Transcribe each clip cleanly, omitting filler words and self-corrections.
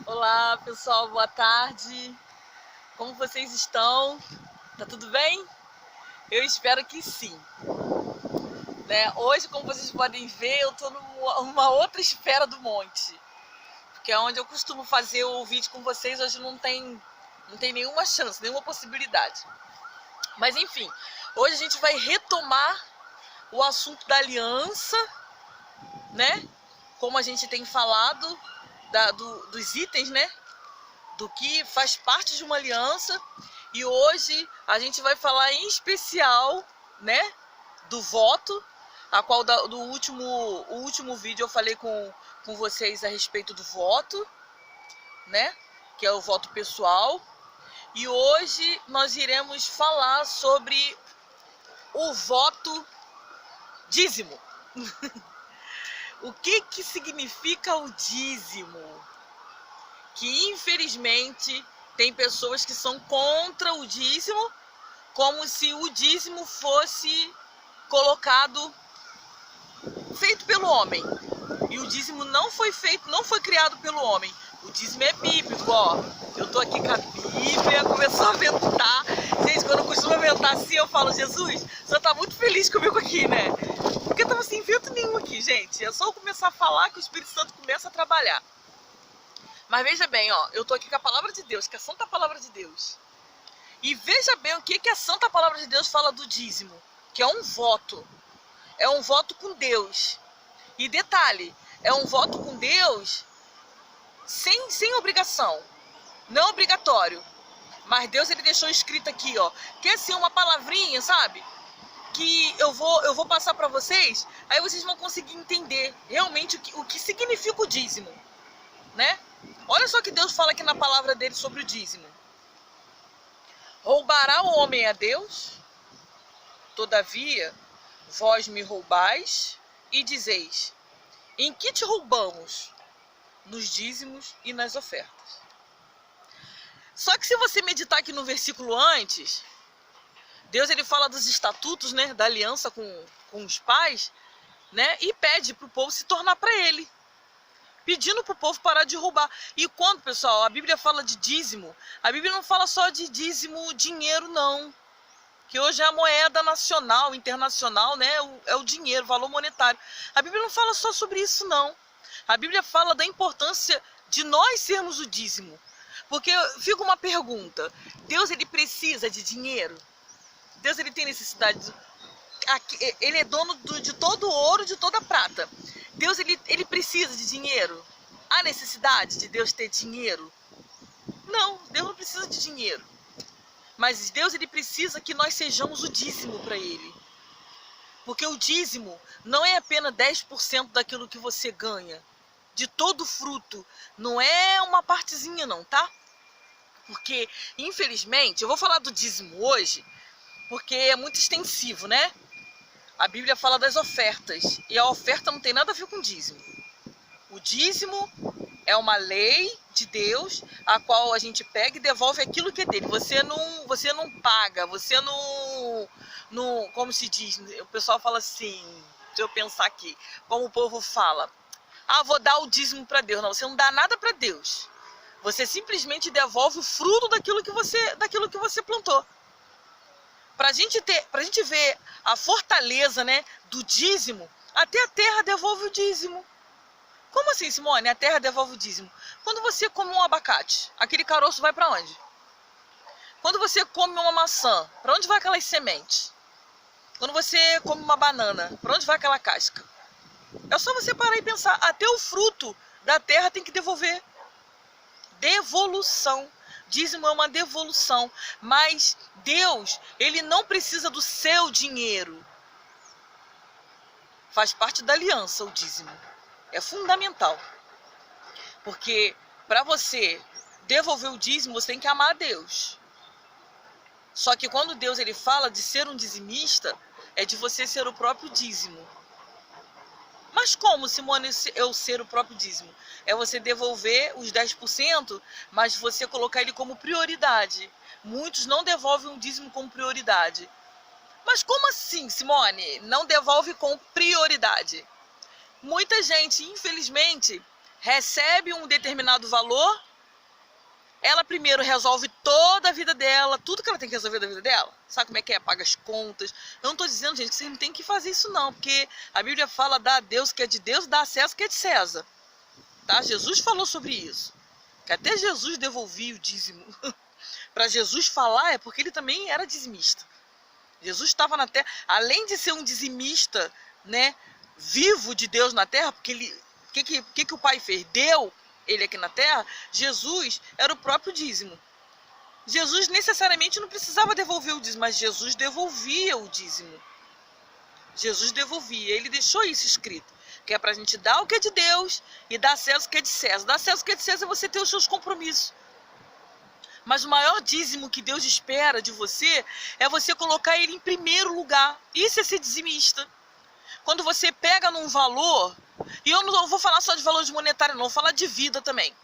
Olá pessoal, boa tarde. Como vocês estão? Tá tudo bem? Eu espero que sim. Hoje, como vocês podem ver, eu tô numa outra esfera do monte, porque é onde eu costumo fazer o vídeo com vocês. Hoje não tem nenhuma chance, nenhuma possibilidade. Mas enfim, hoje a gente vai retomar o assunto da aliança, né? Como a gente tem falado dos itens, né? Do que faz parte de uma aliança. E hoje a gente vai falar em especial, né, do voto, a qual o último vídeo eu falei com vocês a respeito do voto, né, que é o voto pessoal. E hoje nós iremos falar sobre o voto dízimo. O que significa o dízimo? Que infelizmente tem pessoas que são contra o dízimo, como se o dízimo fosse colocado, feito pelo homem. E o dízimo não foi feito, não foi criado pelo homem. O dízimo é bíblico, ó. Eu tô aqui com a Bíblia, começou a ventar. Gente, quando eu costumo ventar assim, eu falo, Jesus, você tá muito feliz comigo aqui, né? Porque eu tava sem vento nenhum aqui, gente. É só eu começar a falar que o Espírito Santo começa a trabalhar. Mas veja bem, ó, eu tô aqui com a palavra de Deus, que é a santa palavra de Deus. E veja bem o que a santa palavra de Deus fala do dízimo, que é um voto. É um voto com Deus. E detalhe, é um voto com Deus sem obrigação. Não obrigatório. Mas Deus, ele deixou escrito aqui, ó, que é assim uma palavrinha, sabe? Que eu vou passar para vocês, aí vocês vão conseguir entender realmente o que significa o dízimo, né? Olha só o que Deus fala aqui na palavra dele sobre o dízimo. Roubará o homem a Deus? Todavia, vós me roubais e dizeis, em que te roubamos? Nos dízimos e nas ofertas. Só que se você meditar aqui no versículo antes, Deus, ele fala dos estatutos, né, da aliança com os pais, né, e pede para o povo se tornar para ele. Pedindo para o povo parar de roubar. E quando, pessoal, a Bíblia fala de dízimo, a Bíblia não fala só de dízimo dinheiro, não. Que hoje é a moeda nacional, internacional, né? É o dinheiro, o valor monetário. A Bíblia não fala só sobre isso, não. A Bíblia fala da importância de nós sermos o dízimo. Porque fica uma pergunta, Deus, ele precisa de dinheiro? Deus, ele tem necessidade ele é dono de todo o ouro, de toda a prata. Deus, ele precisa de dinheiro? Há necessidade de Deus ter dinheiro? Não, Deus não precisa de dinheiro. Mas Deus, ele precisa que nós sejamos o dízimo para ele. Porque o dízimo não é apenas 10% daquilo que você ganha. De todo fruto. Não é uma partezinha não, tá? Porque, infelizmente, eu vou falar do dízimo hoje, porque é muito extensivo, né? A Bíblia fala das ofertas, e a oferta não tem nada a ver com dízimo. O dízimo é uma lei de Deus, a qual a gente pega e devolve aquilo que é dele. Você não paga, você não, como se diz, o pessoal fala assim, deixa eu pensar aqui, como o povo fala, vou dar o dízimo para Deus. Não, você não dá nada para Deus. Você simplesmente devolve o fruto daquilo que você plantou. Pra gente ver a fortaleza, né, do dízimo, até a terra devolve o dízimo. Como assim, Simone? A terra devolve o dízimo? Quando você come um abacate, aquele caroço vai para onde? Quando você come uma maçã, para onde vai aquelas sementes? Quando você come uma banana, para onde vai aquela casca? É só você parar e pensar, até o fruto da terra tem que devolver. Devolução. Dízimo é uma devolução, mas Deus, ele não precisa do seu dinheiro. Faz parte da aliança o dízimo. É fundamental. Porque para você devolver o dízimo, você tem que amar a Deus. Só que quando Deus, ele fala de ser um dizimista, é de você ser o próprio dízimo. Mas como, Simone, eu ser o próprio dízimo? É você devolver os 10%, mas você colocar ele como prioridade. Muitos não devolvem o dízimo como prioridade. Mas como assim, Simone? Não devolve com prioridade? Muita gente, infelizmente, recebe um determinado valor ela primeiro resolve toda a vida dela, tudo que ela tem que resolver da vida dela. Sabe como é que é? Paga as contas. Eu não tô dizendo, gente, que vocês não tem que fazer isso não, porque a Bíblia fala, dá a Deus que é de Deus, dá a César que é de César. Tá? Jesus falou sobre isso. Que até Jesus devolvia o dízimo. Para Jesus falar é porque ele também era dizimista. Jesus estava na terra, além de ser um dizimista, né, vivo de Deus na terra, porque ele, que o Pai fez? Deu ele aqui na terra. Jesus era o próprio dízimo. Jesus necessariamente não precisava devolver o dízimo, mas Jesus devolvia o dízimo. Jesus devolvia, ele deixou isso escrito, que é para a gente dar o que é de Deus e dar a César o que é de César. Dar a César o que é de César é você ter os seus compromissos. Mas o maior dízimo que Deus espera de você é você colocar ele em primeiro lugar. Isso é ser dizimista. Quando você pega num valor, e eu não vou falar só de valores monetários não, vou falar de vida também.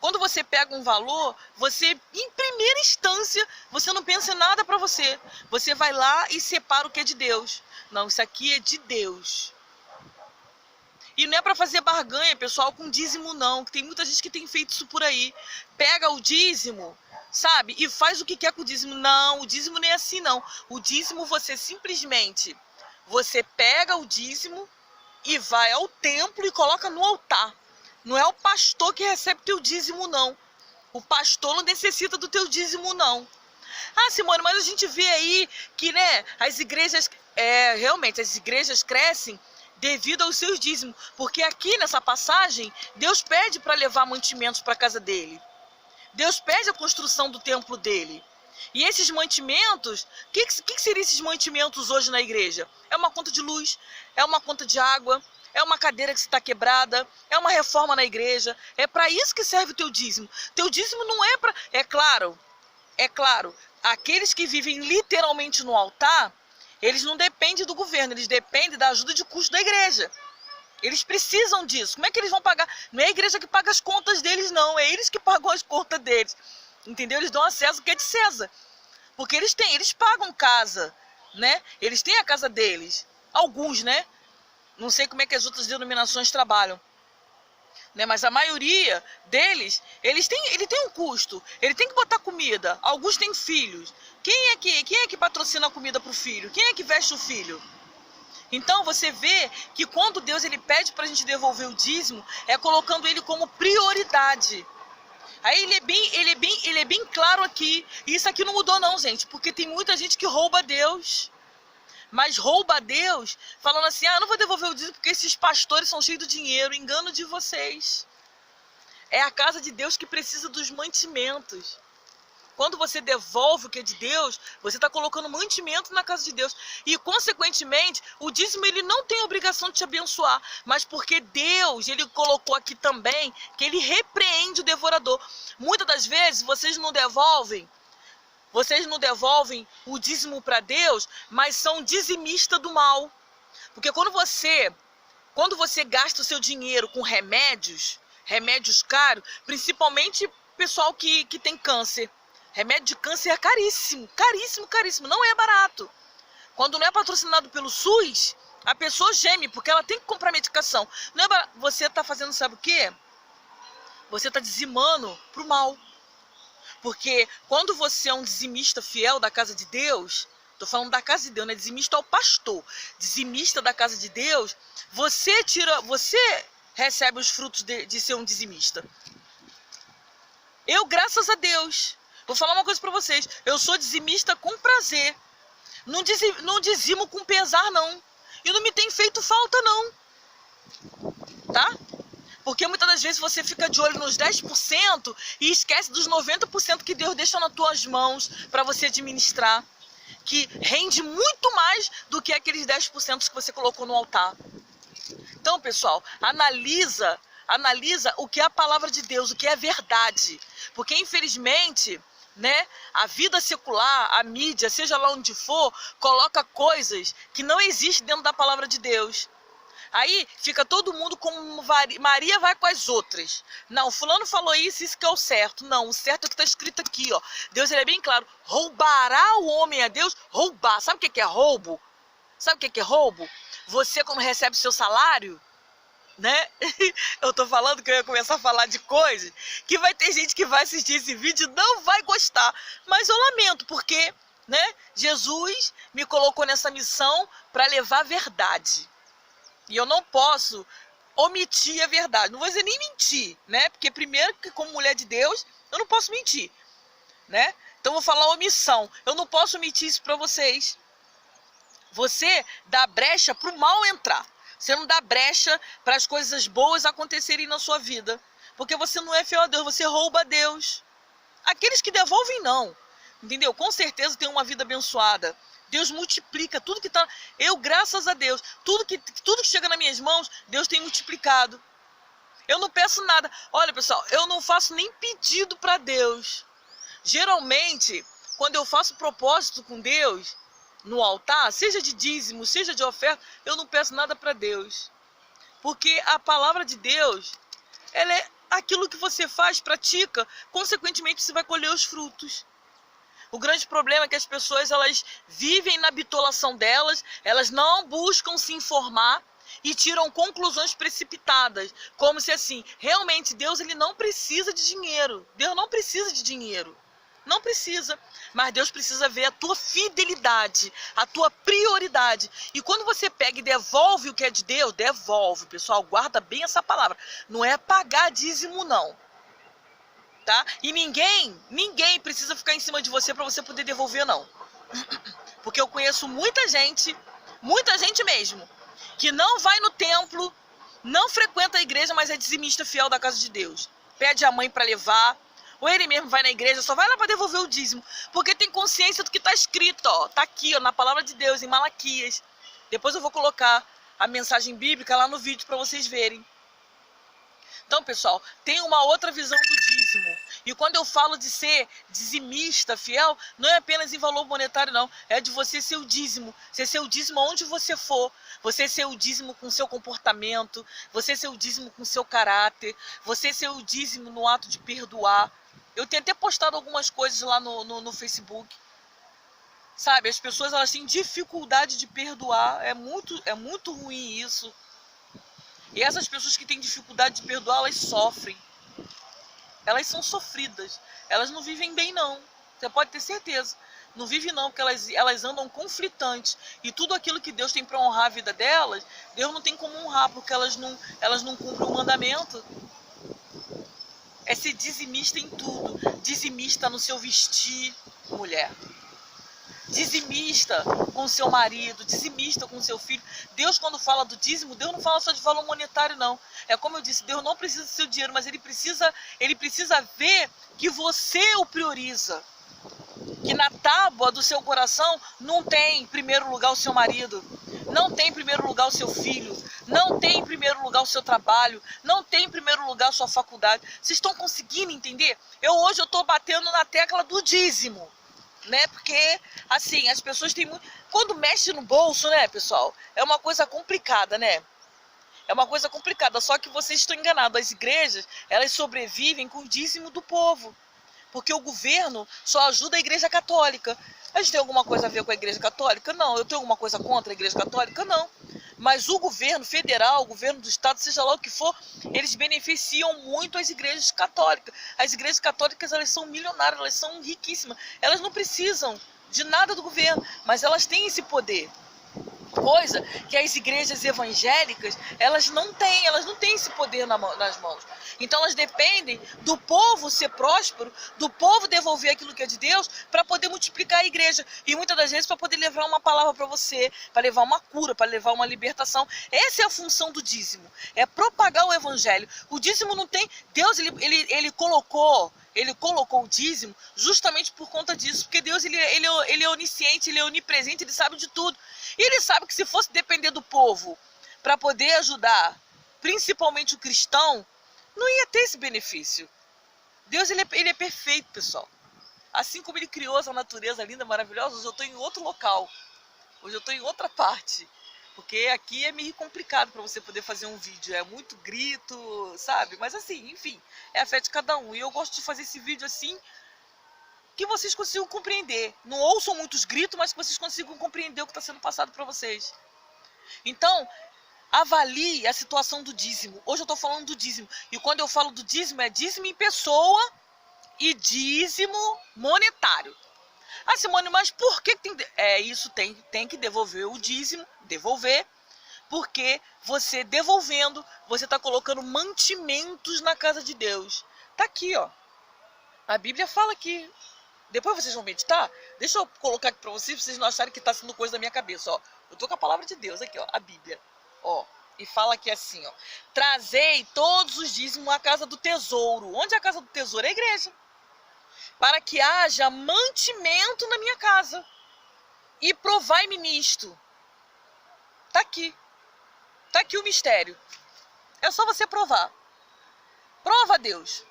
Quando você pega um valor, você, em primeira instância, você não pensa em nada para você. Você vai lá e separa o que é de Deus. Não, isso aqui é de Deus. E não é para fazer barganha, pessoal, com dízimo não. Tem muita gente que tem feito isso por aí. Pega o dízimo, sabe? E faz o que quer com o dízimo. Não, o dízimo não é assim não. O dízimo você simplesmente, você pega o dízimo e vai ao templo e coloca no altar. Não é o pastor que recebe teu dízimo não. O pastor não necessita do teu dízimo não. Ah, Simone, mas a gente vê aí que, né, as igrejas, realmente, as igrejas crescem devido aos seus dízimos, porque aqui nessa passagem, Deus pede para levar mantimentos para a casa dele. Deus pede a construção do templo dele. E esses mantimentos, o que seriam esses mantimentos hoje na igreja? É uma conta de luz, é uma conta de água, é uma cadeira que está quebrada, é uma reforma na igreja. É para isso que serve o teu dízimo. Teu dízimo não é para... É claro, aqueles que vivem literalmente no altar, eles não dependem do governo, eles dependem da ajuda de custo da igreja. Eles precisam disso. Como é que eles vão pagar? Não é a igreja que paga as contas deles, não. É eles que pagam as contas deles. Entendeu? Eles dão a César o que é de César. Porque eles pagam casa, né? Eles têm a casa deles. Alguns, né? Não sei como é que as outras denominações trabalham. Né? Mas a maioria deles, ele tem um custo. Ele tem que botar comida. Alguns têm filhos. Quem é que patrocina a comida para o filho? Quem é que veste o filho? Então você vê que quando Deus ele pede para a gente devolver o dízimo, é colocando ele como prioridade. Aí ele é bem claro aqui. E isso aqui não mudou não, gente, porque tem muita gente que rouba a Deus. Mas rouba a Deus falando assim, não vou devolver o dízimo porque esses pastores são cheios de dinheiro. Engano de vocês. É a casa de Deus que precisa dos mantimentos. Quando você devolve o que é de Deus, você está colocando mantimento na casa de Deus. E, consequentemente, o dízimo ele não tem obrigação de te abençoar. Mas porque Deus, ele colocou aqui também, que ele repreende o devorador. Muitas das vezes, vocês não devolvem o dízimo para Deus, mas são dizimistas do mal. Porque quando você gasta o seu dinheiro com remédios caros, principalmente pessoal que tem câncer. Remédio de câncer é caríssimo, caríssimo, caríssimo, não é barato. Quando não é patrocinado pelo SUS, a pessoa geme, porque ela tem que comprar medicação. Não é barato. Você está fazendo sabe o quê? Você está dizimando para o mal. Porque quando você é um dizimista fiel da casa de Deus, estou falando da casa de Deus, né? Dizimista ao pastor, dizimista da casa de Deus, você recebe os frutos de ser um dizimista. Eu, graças a Deus, vou falar uma coisa para vocês, eu sou dizimista com prazer, não dizimo com pesar não, e não me tem feito falta não, tá? Porque muitas das vezes você fica de olho nos 10% e esquece dos 90% que Deus deixa nas tuas mãos para você administrar, que rende muito mais do que aqueles 10% que você colocou no altar. Então, pessoal, analisa o que é a palavra de Deus, o que é verdade. Porque, infelizmente, né, a vida secular, a mídia, seja lá onde for, coloca coisas que não existem dentro da palavra de Deus. Aí fica todo mundo como Maria vai com as outras. Não, fulano falou isso que é o certo. Não, o certo é o que está escrito aqui, ó. Deus ele é bem claro. Roubará o homem a Deus? Roubar. Sabe o que é roubo? Sabe o que é roubo? Você, quando recebe seu salário, né? Eu tô falando que eu ia começar a falar de coisas que vai ter gente que vai assistir esse vídeo e não vai gostar. Mas eu lamento, porque, né, Jesus me colocou nessa missão para levar a verdade. E eu não posso omitir a verdade. Não vou dizer nem mentir, né? Porque primeiro, que como mulher de Deus, eu não posso mentir, né? Então eu vou falar omissão. Eu não posso omitir isso para vocês. Você dá brecha para o mal entrar. Você não dá brecha para as coisas boas acontecerem na sua vida. Porque você não é fiel a Deus, você rouba a Deus. Aqueles que devolvem, não. Entendeu? Com certeza tem uma vida abençoada. Deus multiplica tudo que está... Eu, graças a Deus, tudo que chega nas minhas mãos, Deus tem multiplicado. Eu não peço nada. Olha, pessoal, eu não faço nem pedido para Deus. Geralmente, quando eu faço propósito com Deus, no altar, seja de dízimo, seja de oferta, eu não peço nada para Deus. Porque a palavra de Deus, ela é aquilo que você faz, pratica, consequentemente você vai colher os frutos. O grande problema é que as pessoas, elas vivem na bitolação delas, elas não buscam se informar e tiram conclusões precipitadas, como se assim, realmente Deus ele não precisa de dinheiro. Deus não precisa de dinheiro. Não precisa, mas Deus precisa ver a tua fidelidade, a tua prioridade. E quando você pega e devolve o que é de Deus, devolve, pessoal, guarda bem essa palavra. Não é pagar dízimo, não. Tá? E ninguém precisa ficar em cima de você para você poder devolver, não. Porque eu conheço muita gente mesmo, que não vai no templo, não frequenta a igreja, mas é dizimista fiel da casa de Deus. Pede a mãe para levar, ou ele mesmo vai na igreja, só vai lá para devolver o dízimo, porque tem consciência do que está escrito, ó, tá aqui, ó, na palavra de Deus, em Malaquias. Depois eu vou colocar a mensagem bíblica lá no vídeo para vocês verem. Então, pessoal, tem uma outra visão do dízimo. E quando eu falo de ser dizimista, fiel, não é apenas em valor monetário, não. É de você ser o dízimo. Você ser o dízimo onde você for. Você ser o dízimo com o seu comportamento. Você ser o dízimo com o seu caráter. Você ser o dízimo no ato de perdoar. Eu tenho até postado algumas coisas lá no Facebook. Sabe, as pessoas elas têm dificuldade de perdoar. É muito ruim isso. E essas pessoas que têm dificuldade de perdoar, elas sofrem. Elas são sofridas. Elas não vivem bem, não. Você pode ter certeza. Não vivem, não, porque elas andam conflitantes. E tudo aquilo que Deus tem para honrar a vida delas, Deus não tem como honrar, porque elas não cumprem o mandamento. É ser dizimista em tudo. Dizimista no seu vestir, mulher. Dizimista com seu marido, dizimista com seu filho. Deus, quando fala do dízimo, Deus não fala só de valor monetário, não. É como eu disse, Deus não precisa do seu dinheiro, mas Ele precisa ver que você o prioriza. Que na tábua do seu coração não tem em primeiro lugar o seu marido, não tem em primeiro lugar o seu filho, não tem em primeiro lugar o seu trabalho, não tem em primeiro lugar a sua faculdade. Vocês estão conseguindo entender? Hoje eu estou batendo na tecla do dízimo. Né? Porque, assim, as pessoas têm muito... Quando mexe no bolso, né, pessoal? É uma coisa complicada, né? É uma coisa complicada, só que vocês estão enganados. As igrejas, elas sobrevivem com o dízimo do povo. Porque o governo só ajuda a igreja católica. A gente tem alguma coisa a ver com a igreja católica? Não. Eu tenho alguma coisa contra a igreja católica? Não. Mas o governo federal, o governo do estado, seja lá o que for, eles beneficiam muito as igrejas católicas. As igrejas católicas, elas são milionárias, elas são riquíssimas. Elas não precisam de nada do governo, mas elas têm esse poder. Coisa que as igrejas evangélicas, elas não têm esse poder nas mãos. Então elas dependem do povo ser próspero, do povo devolver aquilo que é de Deus, para poder multiplicar a igreja. E muitas das vezes para poder levar uma palavra para você, para levar uma cura, para levar uma libertação. Essa é a função do dízimo, é propagar o evangelho. O dízimo não tem... Deus, ele colocou o dízimo justamente por conta disso, porque Deus ele é onisciente, ele é onipresente, ele sabe de tudo. E ele sabe que se fosse depender do povo para poder ajudar, principalmente o cristão, não ia ter esse benefício. Deus ele é perfeito, pessoal. Assim como ele criou essa natureza linda, maravilhosa, hoje eu estou em outro local. Hoje eu estou em outra parte. Porque aqui é meio complicado para você poder fazer um vídeo. É muito grito, sabe? Mas assim, enfim, é a fé de cada um. E eu gosto de fazer esse vídeo assim, que vocês consigam compreender. Não ouçam muitos gritos, mas que vocês consigam compreender o que está sendo passado para vocês. Então, Avalie a situação do dízimo. Hoje eu estou falando do dízimo. E quando eu falo do dízimo, é dízimo em pessoa e dízimo monetário. Ah, Simone, mas por que tem... isso tem que devolver o dízimo, devolver, porque você devolvendo, você está colocando mantimentos na casa de Deus. Tá aqui, ó. A Bíblia fala aqui. Depois vocês vão meditar. Deixa eu colocar aqui para vocês não acharem que está sendo coisa da minha cabeça, ó. Eu tô com a palavra de Deus aqui, ó, a Bíblia. Ó, e fala aqui assim, ó. Trazei todos os dízimos à casa do tesouro. Onde é a casa do tesouro? É a igreja. Para que haja mantimento na minha casa. E provai-me nisto. Tá aqui. Tá aqui o mistério. É só você provar. Prova a Deus.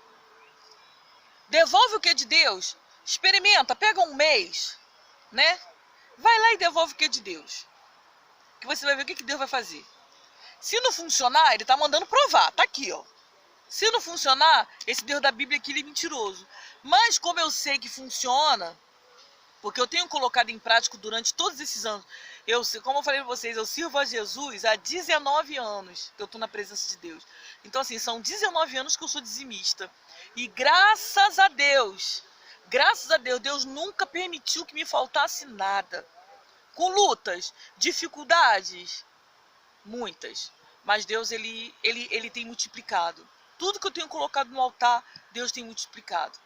Devolve o que é de Deus. Experimenta, pega um mês, né? Vai lá e devolve o que é de Deus. Que você vai ver o que Deus vai fazer. Se não funcionar, ele tá mandando provar. Tá aqui, ó. Se não funcionar, esse Deus da Bíblia aqui, ele é mentiroso. Mas como eu sei que funciona, porque eu tenho colocado em prática durante todos esses anos, como eu falei para vocês, eu sirvo a Jesus há 19 anos que eu estou na presença de Deus. Então, assim, são 19 anos que eu sou dizimista. E graças a Deus, Deus nunca permitiu que me faltasse nada. Com lutas, dificuldades, muitas. Mas Deus, ele tem multiplicado. Tudo que eu tenho colocado no altar, Deus tem multiplicado.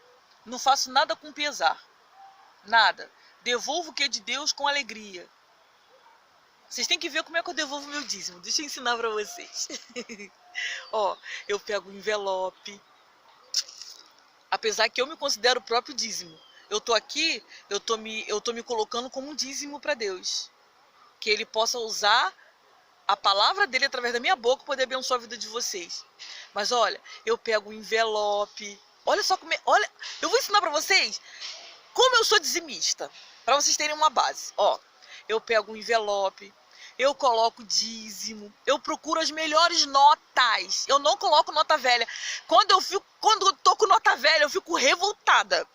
Não faço nada com pesar. Nada. Devolvo o que é de Deus com alegria. Vocês têm que ver como é que eu devolvo meu dízimo. Deixa eu ensinar para vocês. Ó, eu pego o envelope. Apesar que eu me considero o próprio dízimo. Eu tô aqui, eu tô me colocando como um dízimo para Deus. Que Ele possa usar a palavra dele através da minha boca para poder abençoar a vida de vocês. Mas olha, eu pego o envelope. Olha só como é. Olha, eu vou ensinar para vocês como eu sou dizimista. Para vocês terem uma base. Ó, eu pego o envelope. Eu coloco dízimo, eu procuro as melhores notas. Eu não coloco nota velha. Quando eu tô com nota velha, eu fico revoltada.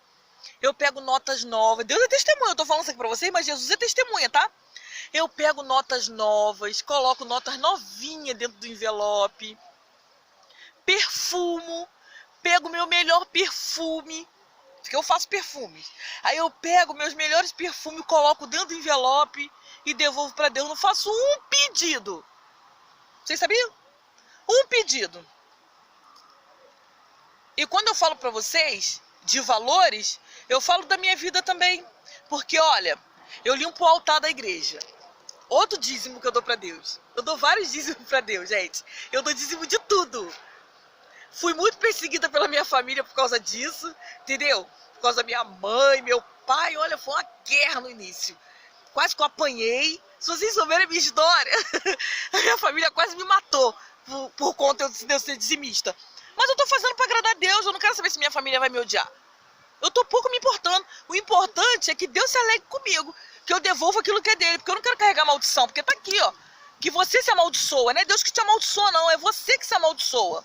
Eu pego notas novas. Deus é testemunha, eu tô falando isso aqui pra vocês, mas Jesus é testemunha, tá? Eu pego notas novas, coloco notas novinhas dentro do envelope. Perfumo, pego meu melhor perfume, porque eu faço perfumes. Aí eu pego meus melhores perfumes, coloco dentro do envelope e devolvo para Deus. Não faço um pedido. Vocês sabiam? Um pedido. E quando eu falo para vocês de valores, eu falo da minha vida também. Porque, olha, eu limpo o altar da igreja. Outro dízimo que eu dou para Deus. Eu dou vários dízimos para Deus, gente. Eu dou dízimo de tudo. Fui muito perseguida pela minha família por causa disso, entendeu? Por causa da minha mãe, meu pai. Olha, foi uma guerra no início. Quase que eu apanhei. Se vocês souberem a minha história, a minha família quase me matou por conta de eu ser dizimista. Mas eu tô fazendo para agradar a Deus, eu não quero saber se minha família vai me odiar. Eu tô pouco me importando. O importante é que Deus se alegre comigo, que eu devolvo aquilo que é dele, porque eu não quero carregar maldição, porque tá aqui, ó, que você se amaldiçoa, não é Deus que te amaldiçoa, não, é você que se amaldiçoa.